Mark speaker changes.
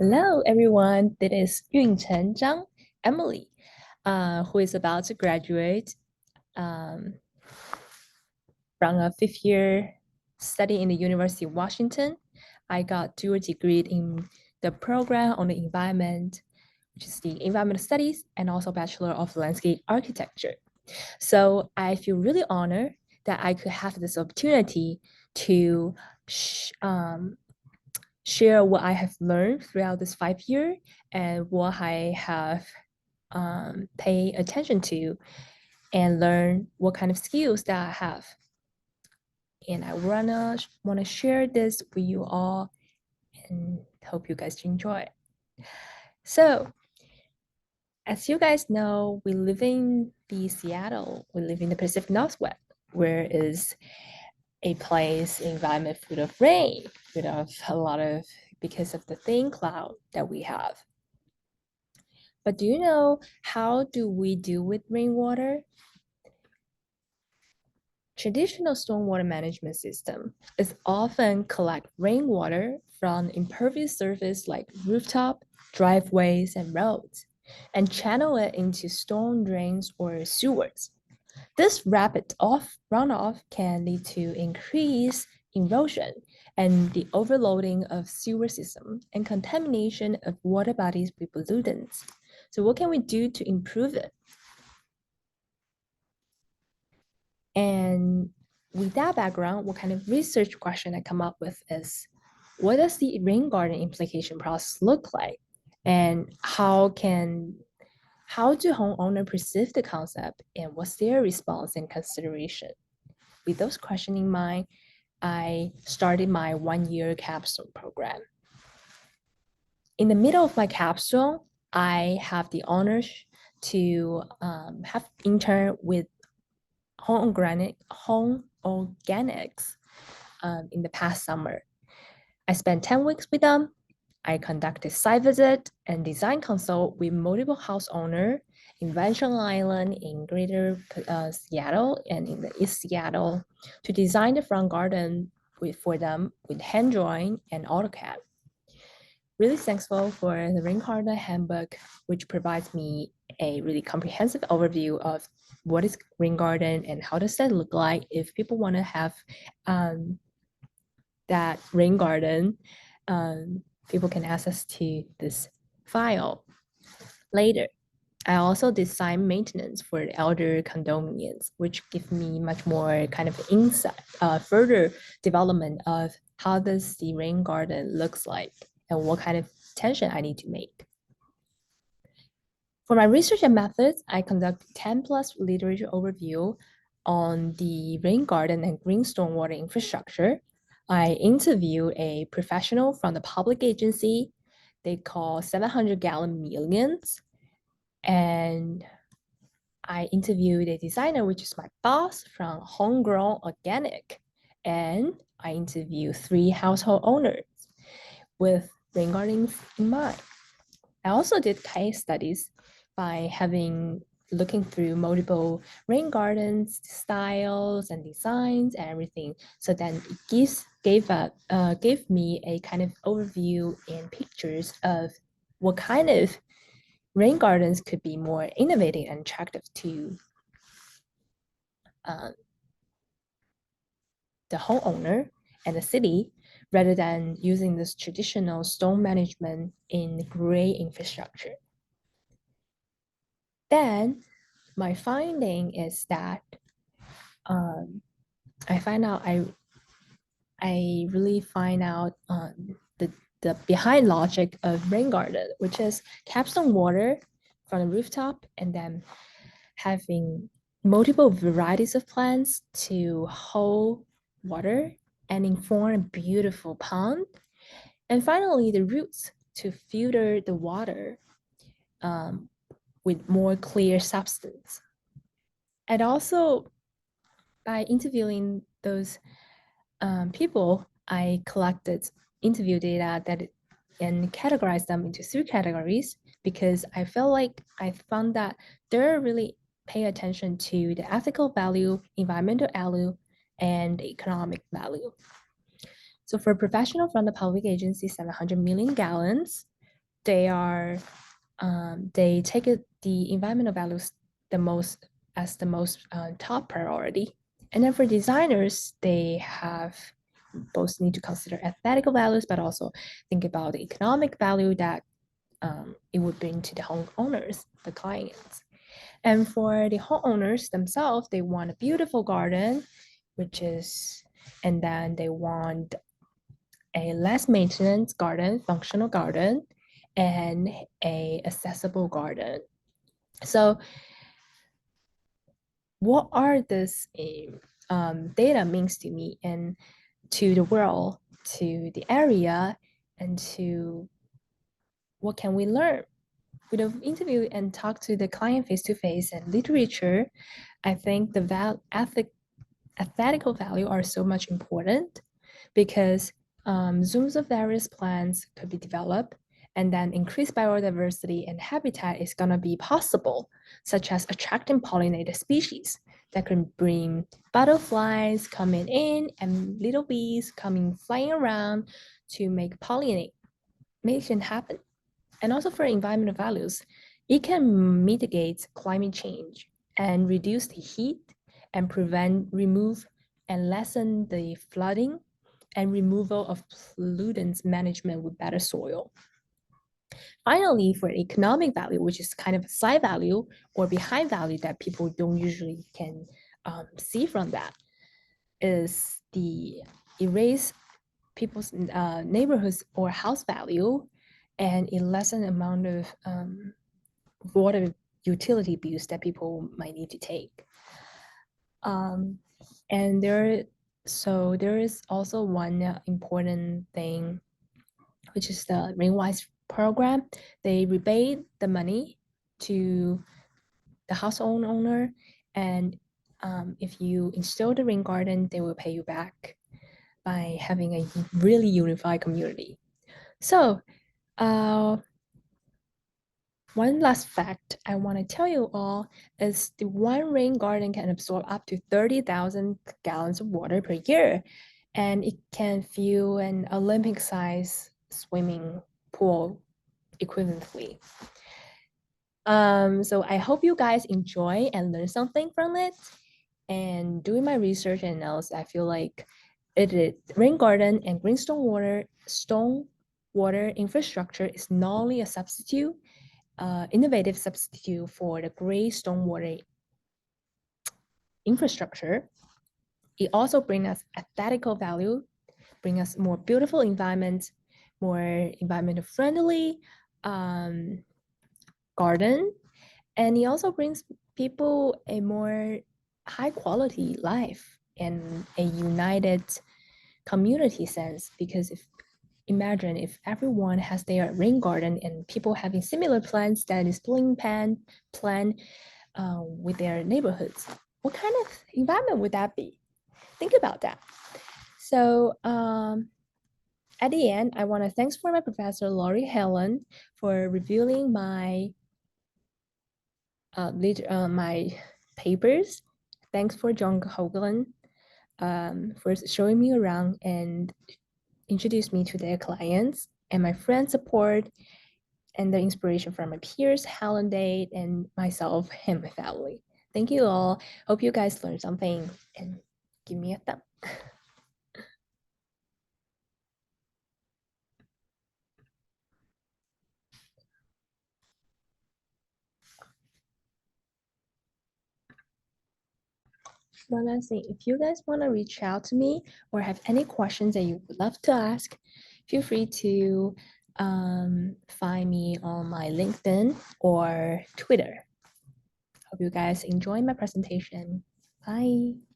Speaker 1: Hello, everyone. This is Yunchen Zhang, Emily, who is about to graduate um, from a fifth year study in the University of Washington. I got dual degree in the program on the environment, which is the environmental studies, and also Bachelor of Landscape Architecture. So I feel really honored that I could have this opportunity to share what I have learned throughout this 5 year and what I have pay attention to and learn what kind of skills that I have. And I wanna share this with you all and hope you guys enjoy. So, as you guys know, we live in the Seattle. We live in the Pacific Northwest, where is a place environment full of rain, full of a lot of because of the thin cloud that we have. But do you know how do we deal with rainwater? Traditional stormwater management system is often collect rainwater from impervious surface like rooftop, driveways, and roads, and channel it into storm drains or sewers. This rapid runoff can lead to increased erosion and the overloading of sewer system and contamination of water bodies with pollutants. So what can we do to improve it? And with that background, what kind of research question I come up with is, what does the rain garden implication process look like? And how do homeowners perceive the concept and what's their response and consideration? With those questions in mind, I started my 1 year capstone program. In the middle of my capstone, I have the honors to have intern with home organics in the past summer. I spent 10 weeks with them. I conducted site visit and design consult with multiple house owners in Vashon Island, in Greater Seattle, and in the East Seattle to design the front garden for them with hand drawing and AutoCAD. Really thankful for the Rain Garden Handbook, which provides me a really comprehensive overview of what is rain garden and how does that look like if people want to have that rain garden. People can access to this file later. I also design maintenance for the elder condominiums, which give me much more kind of insight, further development of how does the rain garden looks like and what kind of attention I need to make. For my research and methods, I conduct 10 plus literature overview on the rain garden and green stormwater infrastructure. I interview a professional from the public agency. They call 700 gallon millions. And I interviewed a designer, which is my boss from Homegrown Organic. And I interviewed 3 household owners with rain gardens in mind. I also did case studies by looking through multiple rain gardens styles and designs and everything. So then it gave me a kind of overview and pictures of what kind of rain gardens could be more innovative and attractive to the homeowner and the city rather than using this traditional storm management in gray infrastructure. Then my finding is that I find out I really find out the behind logic of rain garden, which is capstone water from the rooftop and then having multiple varieties of plants to hold water and inform a beautiful pond. And finally, the roots to filter the water with more clear substance. And also, by interviewing those people, I collected interview data and categorized them into 3 categories because I felt like I found that they're really pay attention to the ethical value, environmental value, and the economic value. So for professional from the public agency, 700 million gallons, they take the environmental values the most top priority. And then for designers, they have both need to consider ethical values, but also think about the economic value that it would bring to the homeowners, the clients. And for the homeowners themselves, they want a beautiful garden, and then they want a less maintenance garden, functional garden, and a accessible garden. So what are this data means to me and to the world, to the area, and to what can we learn? With an interview and talk to the client face to face and literature, I think the ethical value are so much important because zooms of various plants could be developed and then increased biodiversity and habitat is going to be possible, such as attracting pollinated species that can bring butterflies coming in and little bees coming flying around to make pollination happen. And also for environmental values, it can mitigate climate change and reduce the heat and remove and lessen the flooding and removal of pollutants management with better soil. Finally, for economic value, which is kind of a side value or behind value that people don't usually can see from that, is the erase people's neighborhoods or house value and a lessened amount of water utility bills that people might need to take. And there is also one important thing, which is the Rainwise program. They rebate the money to the household owner, and if you install the rain garden, they will pay you back by having a really unified community. So, one last fact I want to tell you all is the one rain garden can absorb up to 30,000 gallons of water per year, and it can fill an Olympic-sized swimming pool equivalently. So I hope you guys enjoy and learn something from it. And doing my research and analysis, I feel like rain garden and green stone water infrastructure is not only a innovative substitute for the gray stormwater infrastructure. It also brings us aesthetical value, bring us more beautiful environments, more environmental friendly garden, and it also brings people a more high quality life and a united community sense. Because imagine if everyone has their rain garden and people having similar plants that is plan with their neighborhoods, what kind of environment would that be? Think about that. So at the end, I want to thanks for my professor Laurie Helen for reviewing my my papers. Thanks for John Hoagland for showing me around and introduce me to their clients, and my friends' support and the inspiration from my peers, Helen Date, and myself and my family. Thank you all. Hope you guys learned something and give me a thumb. One last thing, if you guys want to reach out to me or have any questions that you would love to ask, feel free to find me on my LinkedIn or Twitter. Hope you guys enjoy my presentation. Bye.